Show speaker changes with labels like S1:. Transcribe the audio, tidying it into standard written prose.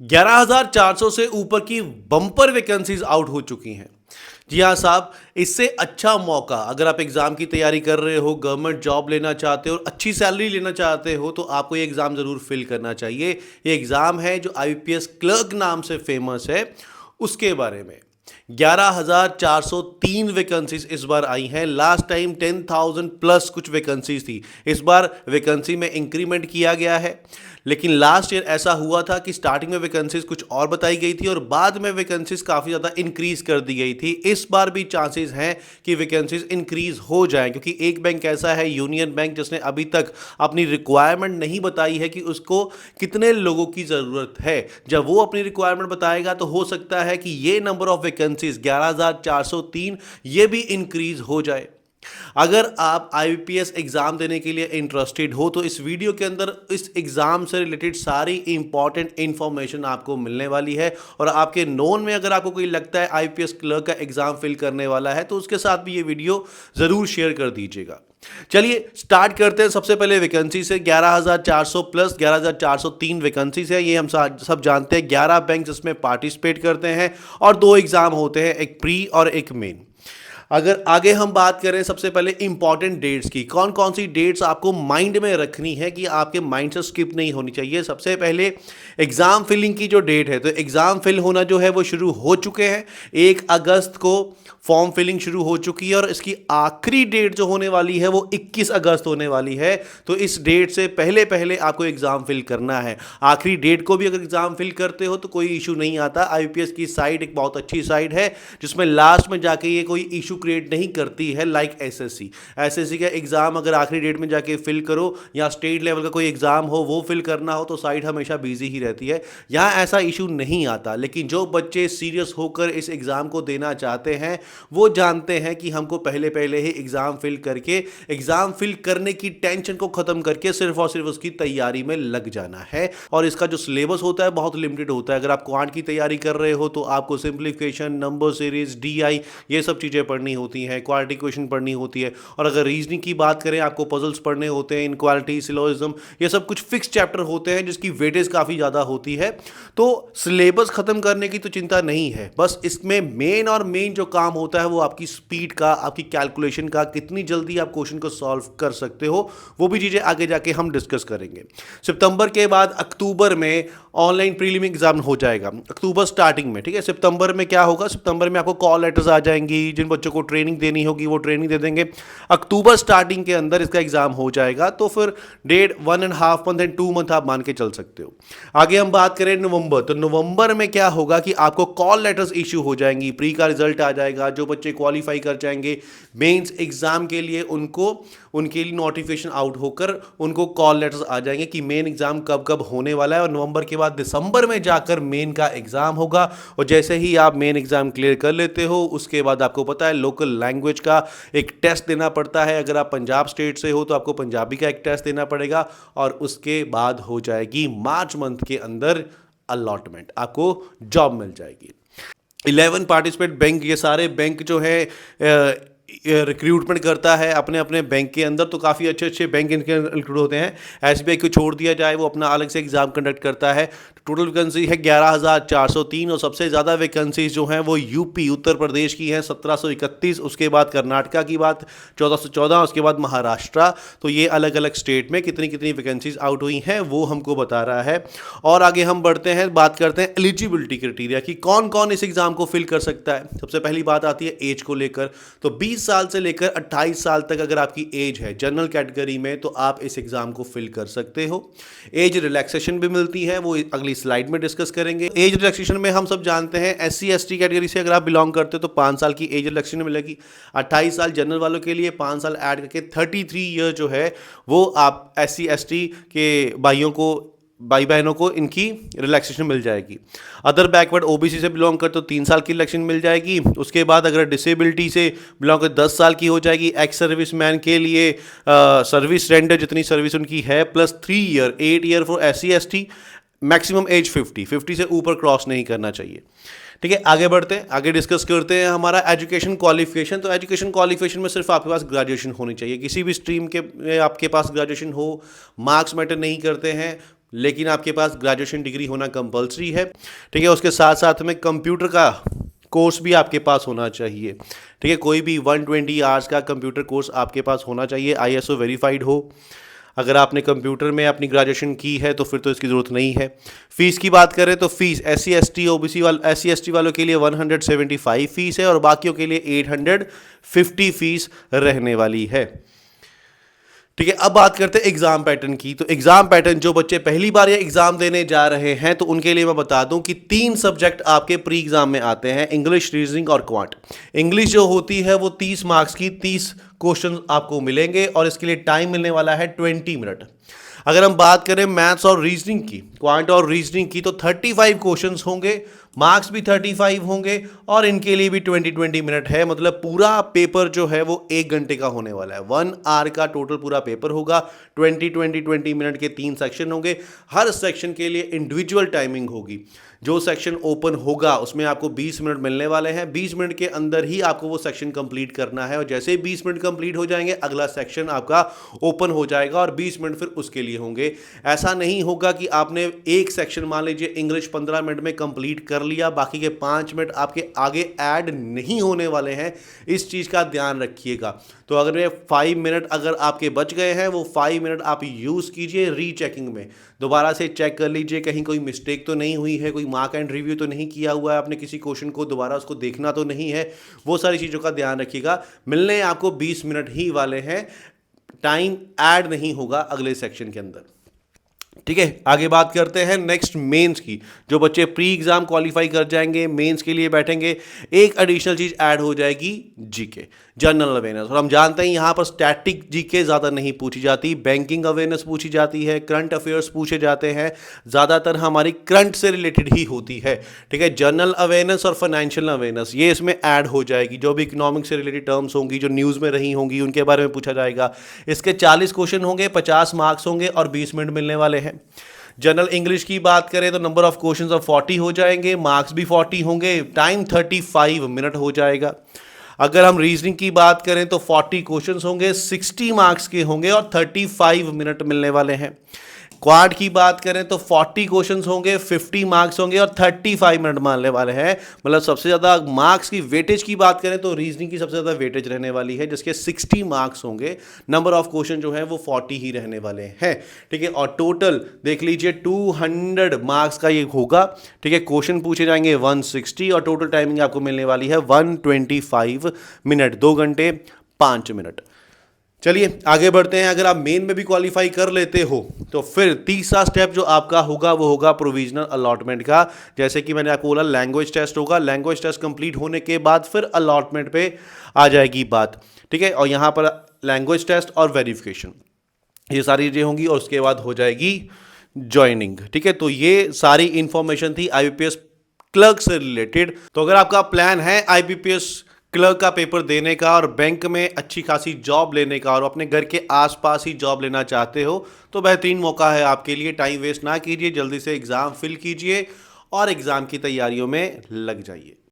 S1: 11,400 से ऊपर की बम्पर वैकेंसीज आउट हो चुकी हैं। जी हाँ साहब, इससे अच्छा मौका अगर आप एग्ज़ाम की तैयारी कर रहे हो, गवर्नमेंट जॉब लेना चाहते हो और अच्छी सैलरी लेना चाहते हो तो आपको ये एग्ज़ाम ज़रूर फिल करना चाहिए। ये एग्ज़ाम है जो आईपीएस क्लर्क नाम से फेमस है, उसके बारे में 11,403 वैकेंसीज इस बार आई हैं। लास्ट टाइम 10,000 प्लस कुछ वैकेंसीज थी। इस बार वैकेंसी में इंक्रीमेंट किया गया है, लेकिन लास्ट ईयर ऐसा हुआ था कि स्टार्टिंग में वैकेंसीज कुछ और बताई गई थी और बाद में वैकेंसीज काफ़ी ज़्यादा इंक्रीज कर दी गई थी। इस बार भी चांसेस हैं कि वैकेंसीज इंक्रीज हो जाएं, क्योंकि एक बैंक ऐसा है यूनियन बैंक जिसने अभी तक अपनी रिक्वायरमेंट नहीं बताई है कि उसको कितने लोगों की ज़रूरत है। जब वो अपनी रिक्वायरमेंट बताएगा तो हो सकता है कि ये नंबर ऑफ वैकेंसीज 11,403 ये भी इंक्रीज हो जाए। अगर आप आईपीएस एग्जाम देने के लिए इंटरेस्टेड हो तो इस वीडियो के अंदर इस एग्जाम से रिलेटेड सारी इंपॉर्टेंट इंफॉर्मेशन आपको मिलने वाली है। और आपके नोन में अगर आपको कोई लगता है आईपीएस क्लर्क का एग्जाम फिल करने वाला है तो उसके साथ भी ये वीडियो जरूर शेयर कर दीजिएगा। चलिए स्टार्ट करते हैं। सबसे पहले वैकेंसी से 11,400 प्लस 11,403 वैकेंसीज है, ये हम सब जानते हैं। 11 बैंक इसमें पार्टिसिपेट करते हैं और दो एग्जाम होते हैं, एक प्री और एक मेन। अगर आगे हम बात करें सबसे पहले इंपॉर्टेंट डेट्स की, कौन कौन सी डेट्स आपको माइंड में रखनी है कि आपके माइंड से स्किप नहीं होनी चाहिए। सबसे पहले एग्ज़ाम फिलिंग की जो डेट है, तो एग्ज़ाम फिल होना जो है वो शुरू हो चुके हैं। 1 अगस्त को फॉर्म फिलिंग शुरू हो चुकी है और इसकी आखिरी डेट जो होने वाली है वो 21 अगस्त होने वाली है। तो इस डेट से पहले पहले आपको एग्ज़ाम फिल करना है। आखिरी डेट को भी अगर एग्ज़ाम फिल करते हो तो कोई इशू नहीं आता। आईपीएस की साइट एक बहुत अच्छी साइट है जिसमें लास्ट में जाके ये कोई इशू क्रिएट नहीं करती है, लाइक एसएससी का एग्जाम अगर आखिरी डेट में जाके फिल करो या स्टेट लेवल का कोई एग्जाम हो वो फिल करना हो तो साइट हमेशा बिजी ही रहती है। यहाँ ऐसा इशू नहीं आता। लेकिन जो बच्चे सीरियस होकर इस एग्जाम को देना चाहते हैं वो जानते हैं कि हमको पहले पहले ही एग्जाम फिल करके एग्जाम फिल करने की टेंशन को खत्म करके सिर्फ और सिर्फ उसकी तैयारी में लग जाना है। और इसका जो सिलेबस होता है बहुत लिमिटेड होता है। अगर आप क्वांट की तैयारी कर रहे हो तो आपको सिंप्लीफिकेशन, नंबर सीरीज, डीआई ये सब चीज़ें पढ़नी होती हैं, क्वालिटी क्वेश्चन पढ़नी होती है। और अगर रीजनिंग की बात करें आपको पजल्स पढ़ने होते हैं, इनक्वालिटी, सिलोजिज्म, ये सब कुछ फिक्स चैप्टर होते हैं जिसकी वेटेज काफ़ी ज़्यादा होती है। तो सिलेबस खत्म करने की तो चिंता नहीं है, बस इसमें मेन जो काम होता है वो आपकी स्पीड का, आपकी कैलकुलेशन का, कितनी जल्दी आप क्वेश्चन को सॉल्व कर सकते हो, वो भी चीज़ें आगे जाके हम डिस्कस करेंगे। सितंबर के बाद अक्टूबर में ऑनलाइन प्रीलिमिनरी एग्जाम हो जाएगा, अक्टूबर स्टार्टिंग में, ठीक है। सितंबर में क्या होगा, सितंबर में आपको कॉल लेटर्स आ जाएंगी, जिन बच्चों को ट्रेनिंग देनी होगी वो ट्रेनिंग दे देंगे। अक्टूबर स्टार्टिंग के अंदर इसका एग्जाम हो जाएगा। तो फिर 1.5 मंथ एंड 2 मंथ आप मान के चल सकते हो। आगे हम बात करें नवंबर, तो नवंबर में क्या होगा कि आपको कॉल लेटर्स इशू हो जाएंगी, प्री का रिजल्ट आ जाएगा। जो बच्चे क्वालिफाई कर जाएंगे मेंस एग्जाम के लिए उनके लिए नोटिफिकेशन आउट होकर उनको कॉल लेटर्स आ जाएंगे कि मेन एग्जाम कब कब होने वाला है। और नवंबर के बाद दिसंबर में जाकर मेन का एग्जाम होगा। और जैसे ही आप मेन एग्जाम क्लियर कर लेते हो उसके बाद आपको पता है लोकल लैंग्वेज का एक टेस्ट देना पड़ता है। अगर आप पंजाब स्टेट से हो तो आपको पंजाबी का एक टेस्ट देना पड़ेगा और उसके बाद हो जाएगी मार्च मंथ के अंदर अलॉटमेंट, आपको जॉब मिल जाएगी। 11 पार्टिसिपेट बैंक, ये सारे बैंक जो है रिक्रूटमेंट करता है अपने अपने बैंक के अंदर। तो काफ़ी अच्छे अच्छे बैंक इनके इंक्लूड होते हैं। एसबीआई को छोड़ दिया जाए, वो अपना अलग से एग्जाम कंडक्ट करता है। टोटल वैकेंसी है 11,403 और सबसे ज़्यादा वैकेंसीज जो हैं वो यूपी उत्तर प्रदेश की हैं 1731, उसके बाद कर्नाटका की बात 1414, उसके बाद महाराष्ट्र। तो ये अलग अलग स्टेट में कितनी कितनी वैकेंसीज आउट हुई हैं वो हमको बता रहा है। और आगे हम बढ़ते हैं, बात करते हैं एलिजिबिलिटी क्राइटेरिया की, कौन कौन इस एग्ज़ाम को फिल कर सकता है। सबसे पहली बात आती है एज को लेकर। तो 20 साल से लेकर 28 साल तक अगर आपकी एज है जनरल कैटेगरी में तो आप इस एग्ज़ाम को फिल कर सकते हो। एज रिलैक्सेशन भी मिलती है, वो अगली स्लाइड में डिस्कस करेंगे। एज रिलैक्सेशन में हम सब जानते हैं एससी एसटी कैटेगरी से अगर आप बिलोंग करते हो तो 5 साल की एज रिलैक्सेशन मिलेगी। 28 साल जनरल वालों के लिए, 5 साल ऐड करके 33 ईयर जो है वो आप एससी एसटी के भाई बहनों को इनकी रिलैक्सेशन मिल जाएगी। अदर बैकवर्ड ओबीसी से बिलोंग करते तो 3 साल की रिलैक्सेशन मिल जाएगी। उसके बाद अगर डिसेबिलिटी से बिलोंग कर 10 साल की हो जाएगी। एक्स सर्विस मैन के लिए सर्विस रेंडर जितनी सर्विस उनकी है plus 3 year, 8 year for SC ST. Maximum age 50 से ऊपर क्रॉस नहीं करना चाहिए। ठीक है, आगे बढ़ते हैं, आगे डिस्कस करते हैं हमारा एजुकेशन क्वालिफिकेशन। तो एजुकेशन क्वालिफिकेशन में सिर्फ आपके पास ग्रेजुएशन होनी चाहिए, किसी भी स्ट्रीम के आपके पास ग्रेजुएशन हो, मार्क्स मैटर नहीं करते हैं। लेकिन आपके पास ग्रेजुएशन डिग्री होना कंपलसरी है। ठीक है, उसके साथ साथ में कंप्यूटर का कोर्स भी आपके पास होना चाहिए। ठीक है, कोई भी 120 आवर्स का कंप्यूटर कोर्स आपके पास होना चाहिए, ISO वेरीफाइड हो। अगर आपने कंप्यूटर में अपनी ग्रेजुएशन की है तो फिर तो इसकी ज़रूरत नहीं है। फ़ीस की बात करें तो फ़ीस SC ST वालों के लिए 175 फ़ीस है और बाकियों के लिए 850 फ़ीस रहने वाली है। ठीक है, अब बात करते हैं एग्जाम पैटर्न की। तो एग्जाम पैटर्न, जो बच्चे पहली बार ये एग्जाम देने जा रहे हैं तो उनके लिए मैं बता दूं कि 3 सब्जेक्ट आपके प्री एग्जाम में आते हैं, इंग्लिश, रीजनिंग और क्वांट। इंग्लिश जो होती है वो 30 मार्क्स की 30 क्वेश्चन आपको मिलेंगे और इसके लिए टाइम मिलने वाला है 20 मिनट। अगर हम बात करें मैथ्स और रीजनिंग की, क्वांट और रीजनिंग की, तो 35 क्वेश्चंस होंगे, मार्क्स भी 35 होंगे और इनके लिए भी 20 मिनट है। मतलब पूरा पेपर जो है वो 1 घंटे का होने वाला है। 1 आवर का टोटल पूरा पेपर होगा। 20 मिनट के 3 सेक्शन होंगे। हर सेक्शन के लिए इंडिविजुअल टाइमिंग होगी। जो सेक्शन ओपन होगा उसमें आपको 20 मिनट मिलने वाले हैं। 20 मिनट के अंदर ही आपको वो सेक्शन कंप्लीट करना है और जैसे ही 20 मिनट कंप्लीट हो जाएंगे अगला सेक्शन आपका ओपन हो जाएगा और 20 मिनट फिर उसके लिए होंगे। ऐसा नहीं होगा कि आपने एक सेक्शन, मान लीजिए इंग्लिश, 15 मिनट में कंप्लीट कर लिया, बाकी के 5 मिनट आपके आगे ऐड नहीं होने वाले हैं। इस चीज़ का ध्यान रखिएगा। तो अगर 5 मिनट अगर आपके बच गए हैं, वो 5 मिनट आप यूज़ कीजिए रीचेकिंग में। दोबारा से चेक कर लीजिए कहीं कोई मिस्टेक तो नहीं हुई है, कोई मार्क एंड रिव्यू तो नहीं किया हुआ है, आपने किसी क्वेश्चन को दोबारा उसको देखना तो नहीं है। वो सारी चीज़ों का ध्यान रखिएगा। मिलने आपको 20 मिनट ही वाले हैं, टाइम ऐड नहीं होगा अगले सेक्शन के अंदर। ठीक है, आगे बात करते हैं नेक्स्ट मेंस की। जो बच्चे प्री एग्जाम क्वालिफाई कर जाएंगे, मेंस के लिए बैठेंगे, एक एडिशनल चीज ऐड हो जाएगी, जीके, जनरल अवेयरनेस। और हम जानते हैं यहाँ पर स्टैटिक जीके ज़्यादा नहीं पूछी जाती, बैंकिंग अवेयरनेस पूछी जाती है, करंट अफेयर्स पूछे जाते हैं, ज़्यादातर हमारी करंट से रिलेटेड ही होती है। ठीक है, जनरल अवेयरनेस और फाइनेंशियल अवेयरनेस ये इसमें ऐड हो जाएगी। जो भी इकोनॉमिक से रिलेटेड टर्म्स होंगी, जो न्यूज़ में रही होंगी, उनके बारे में पूछा जाएगा। इसके 40 क्वेश्चन होंगे, 50 मार्क्स होंगे और 20 मिनट मिलने वाले हैं। जनरल इंग्लिश की बात करें तो नंबर ऑफ क्वेश्चंस अब 40 हो जाएंगे, मार्क्स भी 40 होंगे, टाइम 35 मिनट हो जाएगा। अगर हम रीजनिंग की बात करें तो 40 क्वेश्चंस होंगे, 60 मार्क्स के होंगे और 35 मिनट मिलने वाले हैं। क्वाड की बात करें तो 40 क्वेश्चंस होंगे, 50 मार्क्स होंगे और 35 मिनट मानने वाले हैं। मतलब सबसे ज़्यादा मार्क्स की वेटेज की बात करें तो रीजनिंग की सबसे ज़्यादा वेटेज रहने वाली है, जिसके 60 मार्क्स होंगे। नंबर ऑफ क्वेश्चन जो है वो 40 ही रहने वाले हैं। ठीक है, और टोटल देख लीजिए 200 मार्क्स का ये होगा। ठीक है, क्वेश्चन पूछे जाएंगे 160 और टोटल टाइमिंग आपको मिलने वाली है 125 मिनट, 2 घंटे 5 मिनट। चलिए आगे बढ़ते हैं। अगर आप मेन में भी क्वालिफाई कर लेते हो तो फिर तीसरा स्टेप जो आपका होगा वो होगा प्रोविजनल अलॉटमेंट का। जैसे कि मैंने आपको बोला, लैंग्वेज टेस्ट होगा। लैंग्वेज टेस्ट कंप्लीट होने के बाद फिर अलॉटमेंट पे आ जाएगी बात। ठीक है, और यहाँ पर लैंग्वेज टेस्ट और वेरिफिकेशन, ये सारी चीज़ें होंगी और उसके बाद हो जाएगी ज्वाइनिंग। ठीक है, तो ये सारी इंफॉर्मेशन थी IBPS क्लर्क से रिलेटेड। तो अगर आपका प्लान है IBPS क्लर्क का पेपर देने का और बैंक में अच्छी खासी जॉब लेने का और अपने घर के आसपास ही जॉब लेना चाहते हो तो बेहतरीन मौका है आपके लिए। टाइम वेस्ट ना कीजिए, जल्दी से एग्ज़ाम फिल कीजिए और एग्ज़ाम की तैयारियों में लग जाइए।